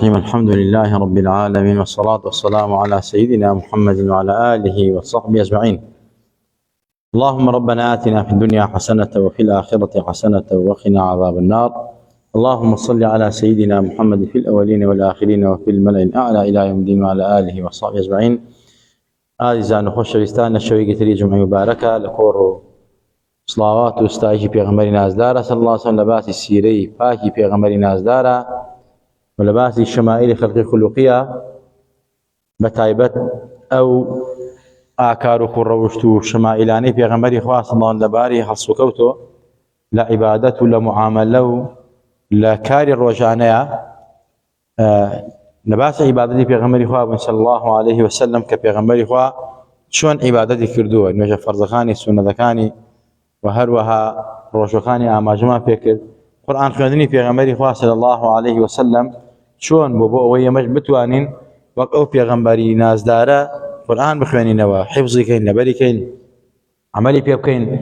الحمد لله رب العالمين، والصلاة والسلام على سيدنا محمد وعلى آله وصحبه أجمعين. اللهم ربنا آتنا في الدنيا حسنة وفي الآخرة حسنة وقنا عذاب النار. اللهم صل على سيدنا محمد في الأولين والآخرين وفي الملأ الأعلى إلى يوم الدين وعلى آله وصحبه أجمعين. آزان خوشویستان شوی گتری جمعه مبارکه لکور صلوات و استایشی پیغمبری نازداره صلی الله علیه وسلم، لباسی سیری پاکی پیغمبری نازداره و لباسی شمائل خلقی خلقیه بتایبت او آکار و خروشت و شمائلانی پیغمبری خواه صلی الله علیه لباری حصو کوتو لعبادت و لمعامله و لکاری روجانه لباس عبادتي پیغمبری خواه صلی الله علیه وسلم که پیغمبری خواه چون عبادتی کردوه نوجه فرزخانی سنتکانی و هر وها روشخانی آماجما فکر قرآن خوندنی پیغمبری خواه صلی الله علیه وسلم چون بو اوی مش بتوانین وقت او پیغمبری نازداره قرآن بخوانینەوە حفظی کەین لەبەری کەین عملی پێ بکەین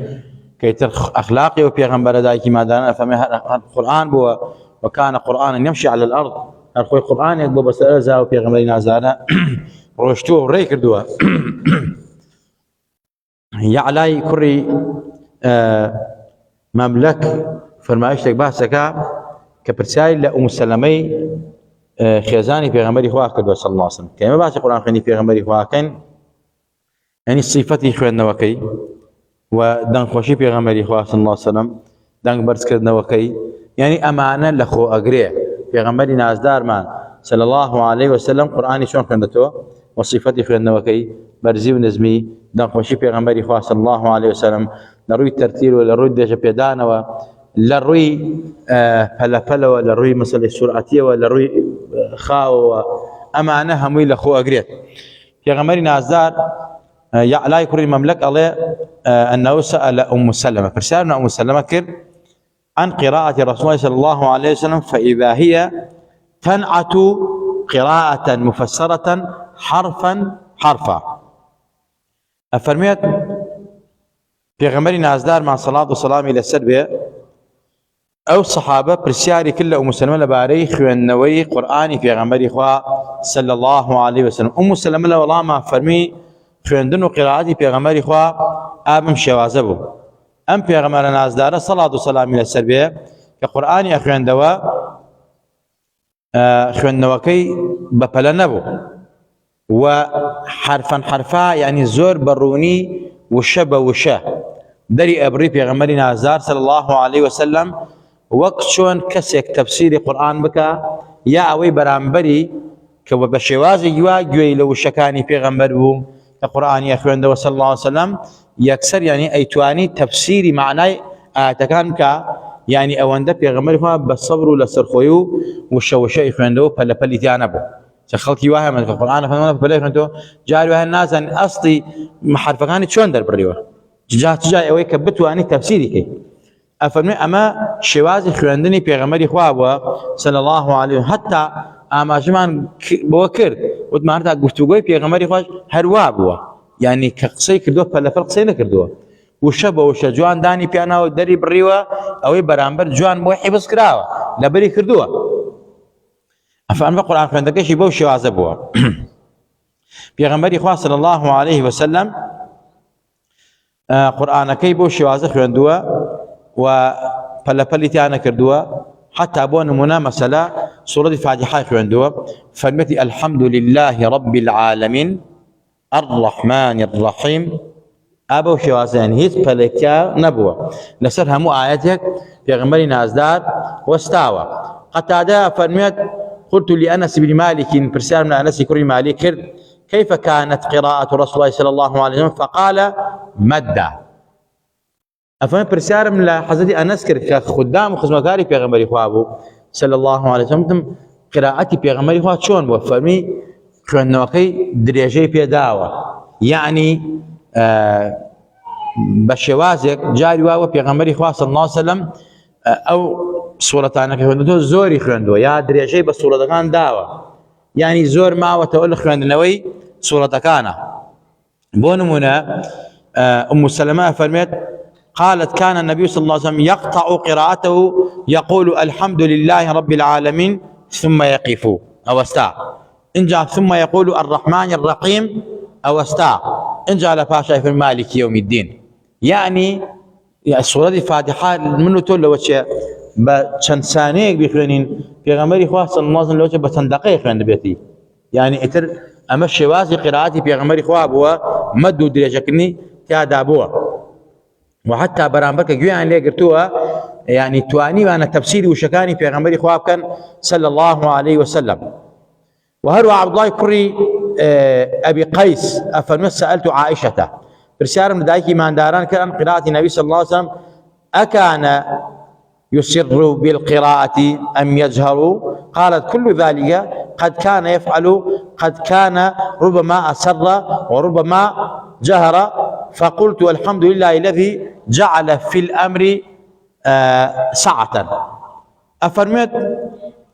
کەیتر ئەخلاقی و پیغمبر دایکی مادانە فەرمێ قرآن بووە وكان قرآنا يمشي على الأرض. هر خوی قرآنێک بۆ بەسەر زاو پیغمبری نازدارە ڕۆشتووە و ڕێ کردووە. یعلای کوڕی مەملەک فەرمایشتێک باسەکە کە پرسیاری لە ئوم سەلەمەی خێزانی پیغمبری خواه کردووە صلی الله علیه وسلم کە ئێمە باسی قورآن خوێندنی پیغمبری خواکەین، یعنی صیفەتی خوێندنەوەکەی و دەنگخۆشی پیغمبری خواه صلی الله علیه وسلم، دەنگ بەرزکردنەوەکەی، یعنی ئەمانە لە خۆ ئەگرێ پیغمبری نازدارمان صلی الله علیه وسلم قورآنی چۆن خوێندەتەوە و صیفەتی خوێندنەوەکەی بەرزی و نزمی دەنگخۆشی پیغمبری خواه صلی الله علیه وسلم لە ڕووی تەرتیل و لە ڕووی دێژە پێدانەوە، لە ڕووی پەلەپەلەوە، لە ڕووی مەسەلەی سورعەتیەوە، لە ڕووی خاوەوە، ئەمانە هەمووی لە خۆ ئەگرێت. پیغمبری نازدار یعلای کوڕی مەملەک ئەڵێ ئەنەهو سەئەلە ئوم سەلەمە، پرسیار لە ئوم سەلەمە کرد عن قراءة رسول الله صلى الله عليه وسلم فإذا هي تنعت قراءة مفسرة حرفا حرفا. أفرميت پیغمبری نازدار مع صلاة و سلامی لەسەر بێ ئەو سەحابە پرسیاری کرد لە ئوم سەلەمە لەبارەی خوێندنەوەی قورآنی پیغمبری خوا صلی الله علیه وسلم. ئوم سەلەمە لە وەڵاما فەرمی خوێندن و قراءەتی پیغمبری خوا ئابم شێوازە بوو. ئەم پیغمبەرە نازدارە صلاة و سلامی لەسەر بێ کە قورآنی ئەخوێندەوە خوێندنەوەکەی بەپەلە نەبوو و حرفەن حرفا، یعنی زۆر بەڕوونی وشە بە وشە دەری ئەبڕی پیغمبری نازدار صلی الله علیه وسلم وەک چۆن کەسێک تەفسیری قورآن بکە یا ئەوەی بەرامبەری کە بە شێوازێکی وا گوێی لە وشەکانی پیغمبەر بوو کە قورآنی ئەخوێندەوە صلی الله علیه وسلم یەکسەر، یعنی ئەیتوانی تەفسیری معنای ئاەتەکان بکە، یعنی ئەوەندە پیغمبەری خوا بە سەبر و لە سەرخۆی و وشە وشەی خوێندەوە پەلەپەلی تیا نەبوو. چە خەڵکی وایە من کە قورآن خوێندەوە پەلەی خوێندەوە جاری وایە نازانێت ئەسڵی حرفەکانی چۆن دەربڕیوە، جای ئەوەی کە بتوانی تەفسیری کەی. ئەفەرمێ ئەمە شێوازی خوێندنی پیغمبری خوا بووە صلی الله علیه و هەتا ئاماژەمان بۆ کرد وتمان هەتا گفتوگۆی پیغمبری خوش هەروە بووە، یعنی کە قسەی کردووە پەلەپەل قسەی نەکردووە، وشە بە وشە جوان دانی پیاناوە دەری بڕیوە، ئەوەی بەرامبەر جوان بۆ حیفز کراوە لەبەری کردووە. ئەفەرمێ قورآن خوێندەکەیشی بەو شێوازە بووە. پیغمبری خوا صلی الله علیه وسلم قورآنەکەی بۆ شێوازە خوێندووە و پەلەپەلی تیا نەکردووە، حتا بۆ نمونە مەسەلە سوورەتی فاتحای خوێندووە فەرمێتی الحەمد لله رب العالمین الرحمن الرحیم. ئابە شێوازیان هیچ پەلێکیا نەبووە، لەسەر هەموو ئاەتێک پیغمبری نازدار وەستاوە. قەتادە فەرمێت قلت لأنس بن مالك، پرسیار من ئەنەسی کوڕی مالیک کرد كيف كانت قراءة رسول الله صلى الله عليه وسلم فقال مدا. أفهم برسالة من حضرت أنس كخدام وخدمتكاري پیغمبری خوا بو صلى الله عليه وسلم قراءتي پیغمبری خوا چۆن بووە؟ فەرمی خوێندنەوەکەی درێژەی پێداوە، یعنی بە شێوازێک جاری واوە پیغمبری خوا صلی الله عليه وسلم ئەو سوورەتانەکە خوێندەوە زۆری خوێندووە یا درێژەی بە سوورەتەکان داوە، يعني زور ماوەتەوە لە خوێندنەوەی سوورەتەکانە. بۆ نمونە أم سلمة فرمت قالت كان النبي صلى الله عليه وسلم يقطع قراءته يقول الحمد لله رب العالمين ثم يقف. أو استا إنجا ثم يقول الرحمن الرحيم أو استا إنجا لباشا في المالك يوم الدين يعني السورة الفاتحة منو تقول له بچند ثانية بيخوانين في غمري خواه صلى الله عليه وسلم لوجه بچند دقيقة خوان بيتي يعني اتر اما الشوازي قراءتي في غمري خواه بوا مدو درجة كني تادا بوا وحتى برامبرك جوان لي قرتوها يعني تواني وانا تفسيري وشكاني في غمري خواه كان صلى الله عليه وسلم. وهروا عبد الله كري ابي قيس افنوس سألت عائشة برسالة من دايكي مان داران كان قراءة النبي صلى الله عليه وسلم أكان يسر بالقراءة أم يجهر؟ قالت كل ذلك قد كان يفعل، قد كان ربما أسر وربما جهر. فقلت الحمد لله الذي جعل في الأمر سعة. أفرمت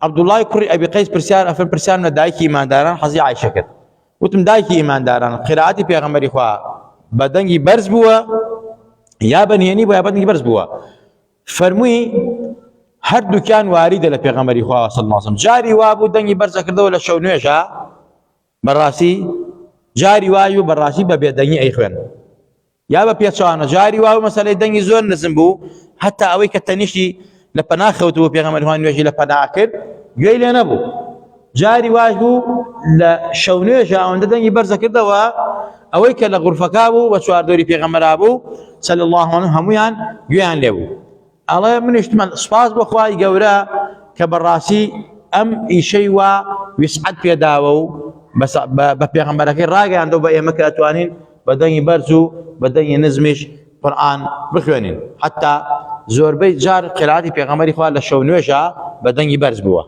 عبد الله كري أبي قيس برسال أفرم برسال من دايكي إيمان داران حزي عائشة كت وتم دايكي إيمان داران قراءتي في غمري خوا بدنجي برز بوا يا بنيني بوا يا بدنجي برز بوا فرموي هر دكان وارد لپیغمبری خواه صلی الله علیه وسلم جاری وابو دنگی برز کرده ولا شو نوشا براسی جاری وایو براسی ببی دنگی ای خوان یا بپی چانا جاری وابو مسئله دنگی زور نزم بو حتی اوی کتنیشی لپناه خوتو پیغمبری خواه نوشی لپناه کرد گوی لی نبو جاری واجبو لشو نوشا اون دنگی برز کرده و اوی که لغرفکابو بچوار دوری پیغمبر ابو صلی الله علیه وسلم همویان گویان لیبو الله من اشتمل سپاس بخواي قورا كبراسي ام ايشي وا ويسعد في داوو بس بيغمبرك راقي عنده بأي مكة اتوانين بدني برزو بدني نزمش قرآن بخوانين حتى زور بيت جار قراءتي بيغمبري خواه لشو نوشا بدني برز بوا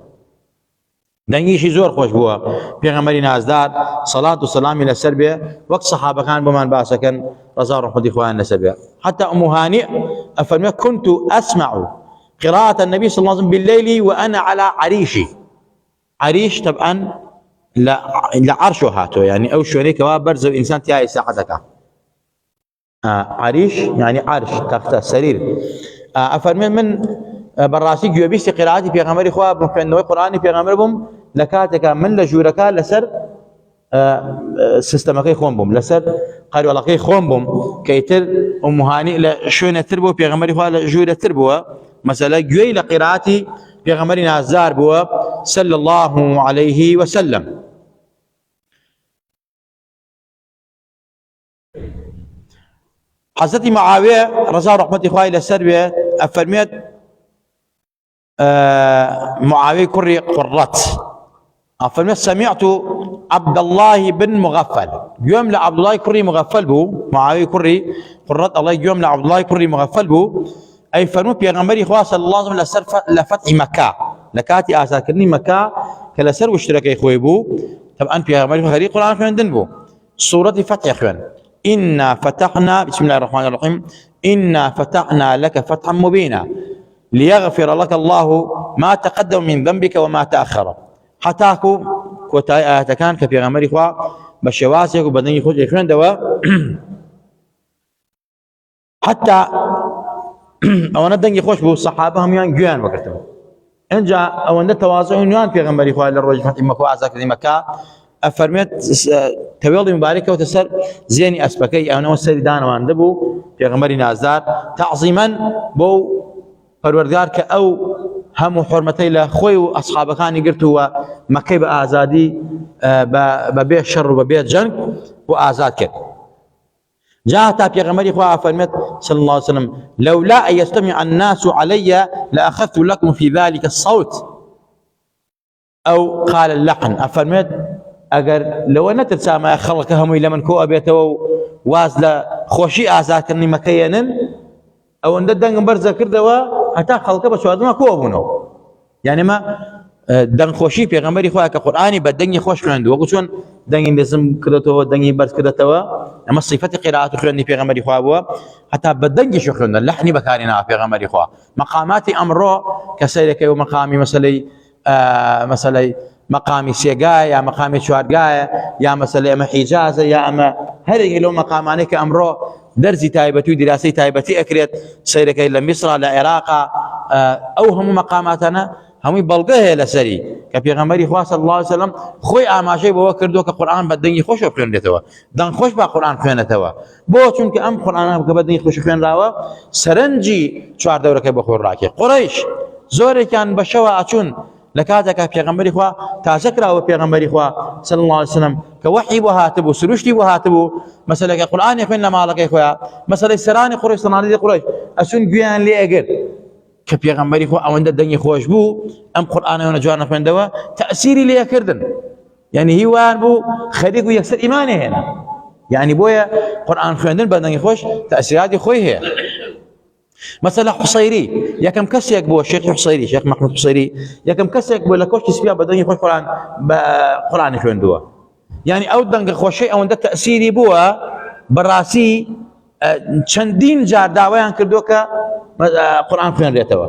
دنگی شی زور خوش بوا پیغمبری نازدار صلاة و سلام الى سربيه وقت صحابه كان بمان باسكن رضا رحمة اخوان سربيه. حتى ام هانئ افرمت كنت اسمع قراءة النبي صلى الله عليه وسلم بالليل وانا على عريشي. عريش طبعا لعرشه هاتو يعني او شوني كوا برز الانسان تياي ساعتك عريش يعني عرش تخت سرير. افرمت من براسي جوبيس قراءتي في غمر اخوة ممكن قرآني في غمرهم لكاتك من لجوركا لسر سيستمكي خوم بوم لسر قالوا لقي خوم بوم كيتر ام هانئ لشونه تربو في غمر اخوة لجوره تربو مثلا جوي لقراءتي في غمر نازار بو صلى الله عليه وسلم. حضرت معاوية رضا رحمة اخوة الى سربيه افرميت معاوية كري قرت افرميت سمعت عبد الله بن مغفل يوم لعبد الله كري مغفل بو معاوية كري قرت الله يوم لعبد الله كري مغفل بو اي فرمو بيغمبري خواه صلى الله عليه وسلم لفتح مكة لكاتي اساكرني مكة كلسر واشتركي خوي بو طبعا بيغمبري خواه غريق قرآن خوان دنبو سورة فتح خوان إنا فتحنا بسم الله الرحمن الرحيم إنا فتحنا لك فتحا مبينا ليغفر لك الله ما تقدم من ذنبك وما تأخر. حتاكو كوتاي آيات كان كفي غمري خواه بشواسك وبدن يخوش إخوان دوا حتى أولا دن يخوش بو الصحابة هم يان جوان وقتهم إن جاء أولا تواضعون يان في غمري خواه للرجل فتح مكو عزاك ذي مكة أفرميت تويضي مباركة وتسر زيني أسبكي أو نوسري دانا واندبو في غمري نازدار تعظيما بو پروردگار که او هم حرمتی لخوی و اصحابکانی گرت و مکی به آزادی ببیت شر و ببیت جنگ و آزاد کرد. جاء تا پیغمبری خواه فرمت صلی الله علیه وسلم لولا ان يستمع الناس علي لاخذت لكم في ذلك الصوت او قال اللحن. افرمت اگر لو نتر سامع خلق همي لمن كو ابيته واز لخوشي آزاد کرنی مکیینن او ان دنگ برزه کردوا حتى خلقه بشوادما كو ابونو يعني ما دنگ خوشي پیغمبري خواه كقرآني بدنگ خوش عنده وقتون دنگ نظم كدتو دنگ برز كدتو اما صفة قراءة خلاني پیغمبري خواه بوا حتى بدنگ شو خلنا اللحني بكارنا پیغمبري خواه مقامات امرو كسيرك ومقامي مثلا مقامي سيقايا يا مقامي شوارقايا يا مثلا اما حجازة يا اما هذه لو مقاماني كامرو درزي تايبتي ودراسي تايبتي اكريت سيرك الى مصر الى العراق او هم مقاماتنا هەمووی بەڵگە هەیە لەسەری کە پێغەمبەری خوا صلی الله علیه وسلم خۆی ئاماژەی بەوە کردووە کە قورئان بە دەنگی خۆشەوە خوێندرێتەوە دەنگ خۆش با قورئان خوێنێتەوە بۆ چونکە ئەم قورئانە کە بە دەنگی خۆش خوێنراوە سەرنجی چواردەورەکەی بە خۆی ڕاکێ قوڕەیش زۆرێکیان بە شەوە ئەچوون لە کاتێکە پێغەمبەری خوا تازە کراوە پێغەمبەری خوا صلی الله علیه وسلم کە وحی بۆ هاتبوو سروشتی بۆ هاتبوو مەسەلەکە قورئانی خوێن لە ماڵەکەی خۆیان مەسەلەی سەرانی قوڕیش سەناڵی قوڕیش ئەچوون گوێیان لێ ئەگرت کە پێغەمبەری خوا ئەوەندە دەنگی خۆش بوو ئەم قورئانەوە جوانە خوێندەوە تەئسیری لێکردن یعنی هیوان بوو خەریک و یەکسەر ئیمانی هێنا یعنی بۆیە قورئان خوێندن بە دەنگی خۆش تەئسیراتی خۆی هەیە مثلا حسيري يكم كسيك بو الشيخ حسيري شيخ محمود حسيري يكم كسيك بو لكوش تسبيا بدني خوش قران خوين دوا يعني او دنگ خوشي او ده تاثيري بو براسي چندين جار داويان كردوكا قران خوين ريتوا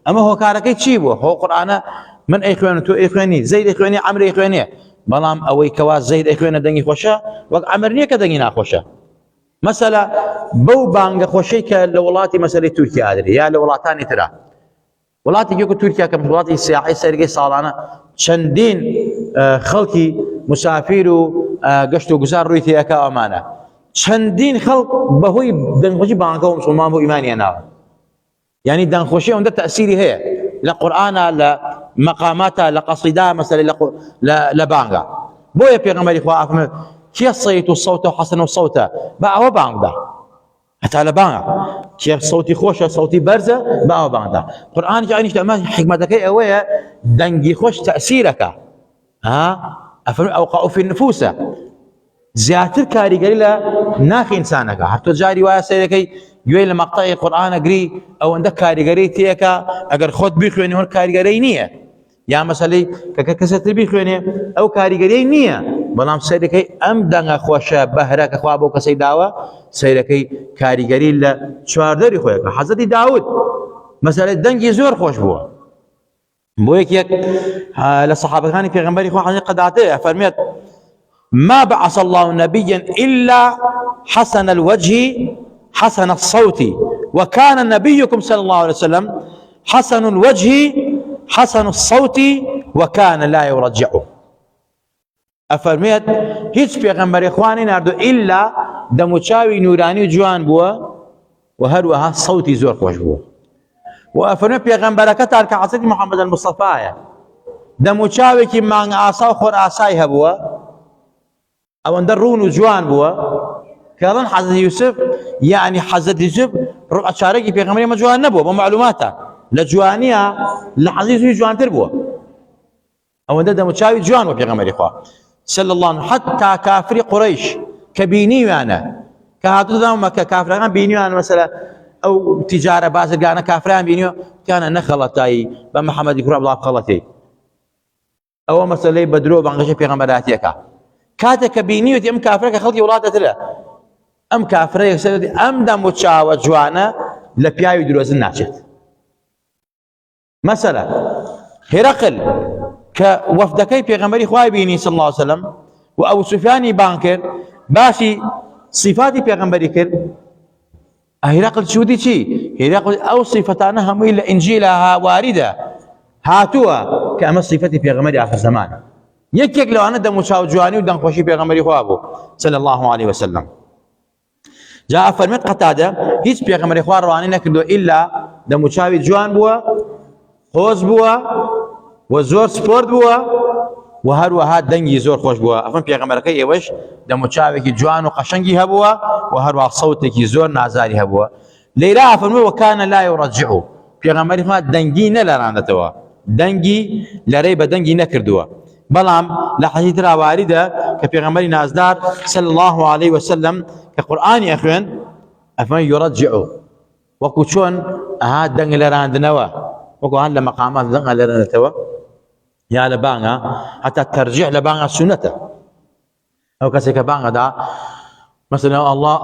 اما هو كاركي چي بو هو قران من اي خوين تو اي خويني زيد اي خويني عمرو اي خويني بلام اوي كواز زيد اي خوين دنگي خوشا وق عمرني كدنگي نا خوشا مثلا بو بانگ خوشی که لولاتي مثلا تركيا ادري يا لولاتاني ترى ولاتي يوكو تركيا كم ولاتي سياحي سرقي صالانه چندين خلقي مسافر و قشتو گزار رويتي اكا امانه چندين خلق بهوي دن خوشي بانگو مسلمان بو ايماني انا يعني دن خوشي عنده تاثيري هي لقران لمقاماتها لقصيده مثلا لبانگا بو يا پیغمبر اخوا افهم كيف صيت الصوت وحسن الصوت باعوا باندا حتى لبان كيف صوتي خوش صوتي برزه باعوا باندا قرآن جاءني تمام حكمتك اويا دنجي خوش تاثيرك ها افهم اوقعوا في النفوس زياتر كاريغري لا ناخي انسانك حتى جاء روايه سيدك يوي لمقطع قرآن اقري او عندك كاريغري تيكا اگر خود بيخويني هو كاريغري نيه يا مثلا ككست بيخويني او كاريغري نيه بلام سيركي ام دنگ خوشه بهرك خوا بو كسي داوا سيركي كاريگري ل چواردري خويا حضرت داود مثلا دنگي زور خوش بو يك للصحابه كان پیغمبري خو حقيقه قداته فرميت ما بعث الله نبيا الا حسن الوجه حسن الصوت وكان نبيكم صلى الله عليه وسلم حسن الوجه حسن الصوت وكان لا يرجعه افرميت هیچ پیغمبر اخواني نردو الا دموچاوي نوراني جوان بوا وهروها صوتي زور خوش بوا وافرميت پیغمبر كتار كعصد محمد المصطفى دموچاوي كي مان عصا خور عصاي هبوا او اندرون جوان بوا كان حضرت يوسف يعني حضرت يوسف ربع شاركي پیغمبر ما جوان نبوا بمعلوماته لجوانيه لحضرت يوسف جوان تربوا او دموچاوي جوان وبيغمبر اخوا صلى الله عليه وسلم حتى كافر قريش كبيني انا كهاتو ذا كافر بيني انا مثلا او تجاره باز كان كافران بيني كان نخلتاي بمحمد يكرم الله خلتي او مثلا بدرو بانغش بيغمبراتي كاتا كبيني ام كافر خلتي ولادت له ام كافر يسد ام دم وتشاو جوانا لبياي دروز الناشط مثلا هرقل كوفدكي پیغمبري خوای بيني صلى الله عليه وسلم وابو سفيان بانكر باشي صفاتي پیغمبري كر هرقل شودي شي هرقل او صفتانها هم الا انجيلها وارده هاتوا كما صفتي پیغمبري اخر زمان يك لو انا دم شاو جواني ودم خوشي پیغمبري خوابو صلى الله عليه وسلم جاء فرمت قتاده هيج پیغمبري خوار رواني نكدو الا دم شاوي جوان بوا خوز بوا وزور سپورت بوا وهروها دنگي زور خوش بوا افهم پیغمبرك ايوش دموچاوي جوان وقشنگي هبوا وهروها صوتك زور نازاري هبوا ليلا افهم وكان لا يرجعه پیغمبر ما دنگي نلراندتوا دنگي لريب دنگي نكردوا بلام لحديث راوارده كپیغمبر نازدار صلى الله عليه وسلم كقران اخوان افهم يرجعه وكوچون ها دنگ لراندنوا وكو هان لمقامات دنگ لراندتوا يا لبانا حتى ترجع لبانا سنته او كسيك بانا دا مثلا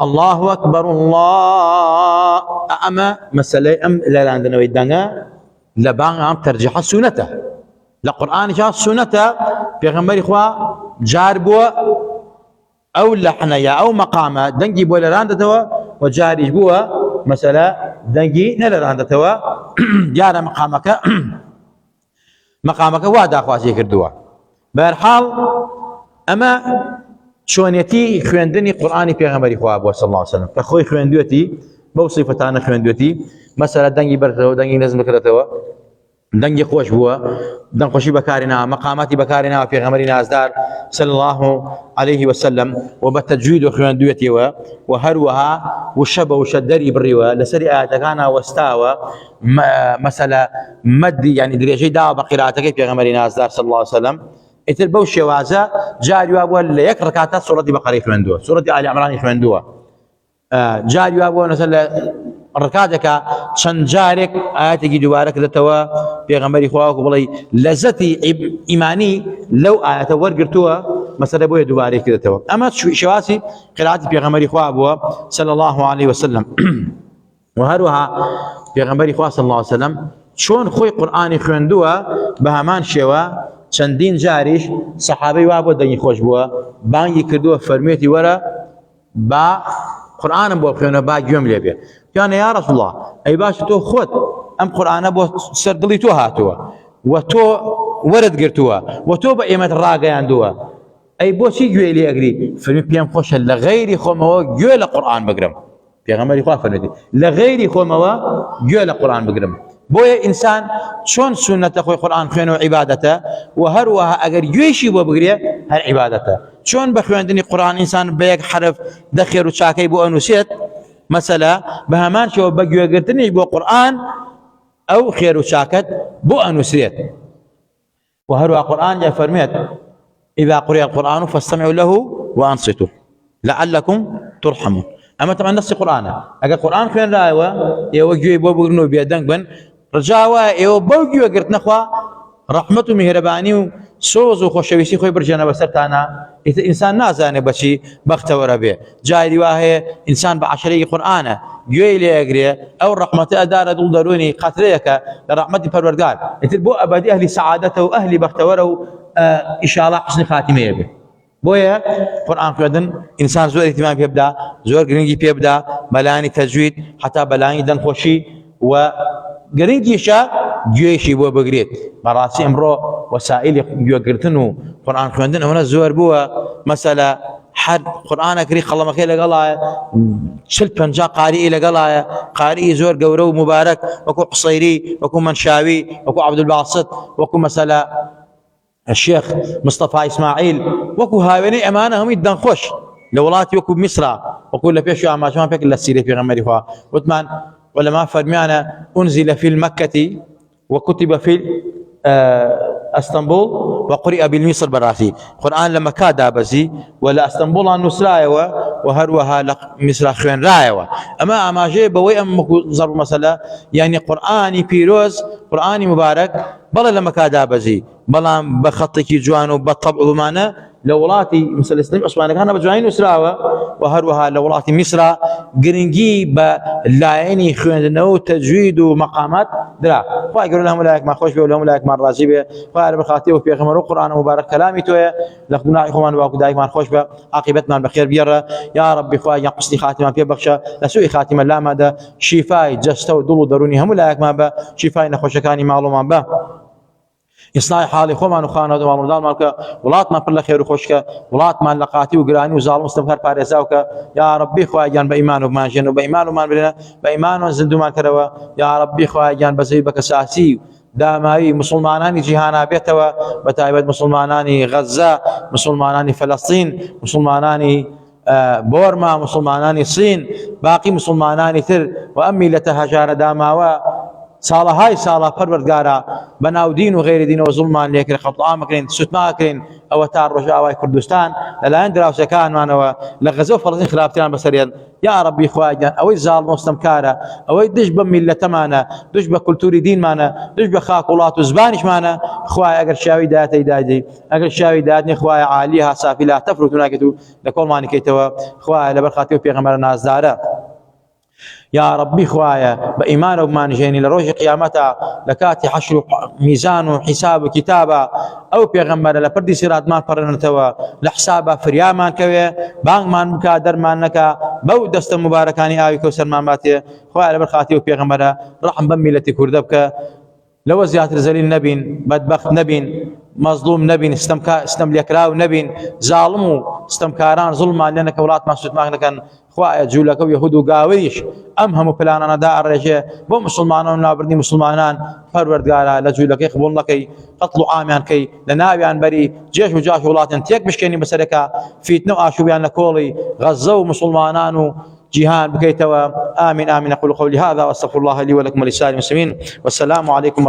الله اكبر الله اما مثلا ام لا عندنا ويدنا لبانا ترجع سنته لقران جاء سنته بيغمبر اخوا جاربوا او لحنيا او مقامه دنجي بولا راندتوا وجاري بوا مثلا دنجي نلا راندتوا يا مقامك مقامك وا داخوازی کردووە. بەهەرحاڵ ئەمە چۆنیەتی خوێندنی قورئانی پێغەمبەری خوا بووە صلی الله علیه وسلم کە خۆی خوێندوێتی بەو سیفەتانە خوێندوێتی مەسەلە دەنگی بەرکردەوە دەنگی نەزم بکرێتەوە دەنگی خۆش بووە دەنگخۆشی بەکارهێناوە مەقاماتی بەکارهێناوە پێغەمبەری نازدار صلی الله عليه وسلم و بە تەجوید و خوێندوێتیەوە و هەروەها وشە بە وشە دەری بڕیوە لەسەری ئاەتەکانە وەستاوە مەسەلە مەدی یعنی درێژەی داوە بە قیراتەکەی پێغەمبەری نازدار صلی الله عليه وسلم ئیتر بەو شێوازە جاری وا بووە لە یەک ڕەکاتە سوڕەتی بەقەرەی خوێندووە سوڕەتی ئالی عیمرانی خوێندووە جاری وا بووە لەسەر ڕکاتێکە چەند جارێک ئاەتێکی دووبارە کردێتەوە پێغەمبەری خوا وەکو بڵێ لەزەتی ئیمانی لەو ئاەتە وەرگرتووە مەسەلە بۆیە دووبارەی کردێتەوە ئەمە شێواسی قیراءەتی پێغەمبەری خوا بووە صلی الله عليه وسلم و هەروەها پێغەمبەری خوا صلی الله عليه وسلم چۆن خۆی قورئانی خوێندووە بە هەمان شێوە چەندین جاریش سەحابەی وا بۆ دەنگی خۆش بووە بانگی کردووە فەرموویەتی وەرە با قورئانم بۆ خوێنە با گوێم لێ بێ پیانە یا رەسوڵ الله ئەی باش تۆ خۆت ئەم قورئانە بۆ سەر دڵی تۆ هاتووە و تۆ وەرت گرتووە و تۆ بە ئێمەت ڕاگەیاندووە ئەی بۆچی گوێ لێ ئەگری فەرمی پێم خۆشە لە غەیری خۆمەوە گوێ لە قورئان بگرم پێغەمبەری خوا فەرمێتی لە غەیری خۆمەوە گوێ لە قورئان بگرم بۆیە ئینسان چۆن سونەتە خۆی قورئان خوێنەوە عیبادەتە و هەروەها ئەگەر گوێیشی بۆ بگرێ هەر عیبادەتە چۆن بە خوێندنی قورئان ئینسان بە یەک حرف دەخێر و چاکەی بۆ ئەنووسێت مەسەلە بە هەمان شێوە بە گوێگرتنی بۆ قورئان ئەو خێر و چاکەت بۆ ئەنووسرێت و هەروەها قورئان جا فەرمێت إذا قرئ القرآن فاستمعوا له وأنصتوا لعلكم ترحمون أما طبعا نص قرآن أجا قرآن خوين رايوة يوجي بو بغنو بيدنگ بن رجاوا يو بوجي وقرت نخوا رحمة ومهرباني وسوز وخوشويسي خوي برجانا بسرتانا إنسان نازاني بشي بختور به جاي رواهي إنسان بعشري قرآن جوي لي أجري أو الرحمة أدار دول دروني قتريك لرحمة الپروردگار بو أبدي أهل سعادته وأهل بختوره إن شاء الله حسن خاتمة به بويا قرآن خوێندن إنسان زۆر اهتمام پێ بدا زۆر گرنگی پێ بدا بەلایانی تەجوید حتا بەلایانی دەنخۆشی و گرنگیشە گوێیشی بۆ بگرێت بەڕاستی ئەمڕۆ وەسائلی گوێگرتن و قورئان خوێندن ئەوەنە زۆر بووە مەسەلە هەر قورئانەکەی خەڵەمەکەی لەگەڵایە 40-50 قاریئی لەگەڵایە قاریئی زۆر گەورە و مبارەک وەکو قوسەیری وەکو منشاوی وەکو عەبدولباسط وەکو مەسەلە الشيخ مصطفى إسماعيل وكو هاويني أمانة هم يدن خوش لولاتي وكو بمصر وكو لبيش عما جمان فيك للسيرة في غمري فوا وثمان ولما فرميانا أنزل في المكة وكتب في اسطنبول وقرئ بالمصر براسي قرآن لما كادا بزي ولا اسطنبول عن نسرايوة وهروها مصر خوين رايوة أما جاي بوي أمكو ضرب مسألة يعني قرآني بيروز قرآني مبارك بلا لما كادا بزي بلا بخطك جوان وبالطبع ومانا لولاتي مثل الاسلام عثمان كان بجوانين وسراوة وهروها لولاتي مصر جرينجي بلايني خويندنو تجويد ومقامات درا فايقولوا لهم لايك ما خوش بيقول لهم لايك ما راضي به فارب الخاتي وفي غمر القران مبارك كلامي تويا لخنا اخوان واكو دايك ما خوش عاقبتنا بخير بيرا يا ربي خويا يقصدي خاتمه في بخشا لسوء خاتمه لا مدى شفاي جستو دلو دروني هم لايك ما با شفاي نخوشكاني معلومه با إصلاح حالي خوما نخانة ومالمدان مالك ولات ما بلا خير وخوشك ولات ما لقاتي وقراني وظالم مستمر بارزاوك يا ربي خوايا جان بإيمان وما جن وبإيمان وما بلنا بإيمان وزندو ما كروا يا ربي خوايا جان بزيبك ساسي داماوي مسلماناني جهانا بيتوا بتايبت مسلماناني غزة مسلماناني فلسطين مسلماناني بورما مسلماناني الصين باقي مسلماناني ثر وأمي لتهجار داماوا ساڵە های ساڵە پەروەردگارە بەناو دین و غێری دینەوە زوڵمان لێکرێ خەڵقام بکرێن سوتما بکرێن ئەوە تا ڕۆژاوای کوردستان لەلایەن دراوسەکانمانەوە لە غەزە و فەڵەستین خراپەتیان بەسەریان یا ربی خوایان ئەوەی زاڵم مستەمکارە ئەوەی دش بە میلەتەمانە دش بە کولتوری دینمانە دش بە خاک وڵات و زبانیشمانە خوای ئەگەر شاوی دایەتەی دادی ئەگەر شاوی دادنی خوای عالیها سافی لا تەفروت و ناکەیت و لە کۆڵمانی کەیتەوە خوای لەبەر خاتیو پێغەمبەر نازدارە يا ربي خوايا بإيمان وبمان جيني لروج قيامتها لكاتي حشر ميزان وحساب وكتابة أو بيغمبر لبردي سيرات ما فرنتوا لحسابها فريامان كوي بانغ مان بكا درمان نكا بو دست مباركاني آوي كوسر مان باتي خوايا لبرخاتي وبيغمبر رحم بميلتي كردبك لو زياتر زليل نبين، بدبخت نبين، مظلوم نبين، استملكراو نبين، ظالم استمكاران ظلما لانك ولات ما سوت ما كان خوايا جولك ويهود وقاويش امهم بلانا دار رجاء بو مسلمانان نابردي مسلمانان پروردگارا لجولك يقبل لك قتل عامان كي لنابيان بري جيش وجاش ولات تيك مشكني بسركا فيتنو اشو بيان كولي غزو مسلمانان جهان بكيتوا. آمين آمين. أقول قولي هذا وأستغفر الله لي ولكم ولسائر المسلمين، والسلام عليكم ورحمة الله.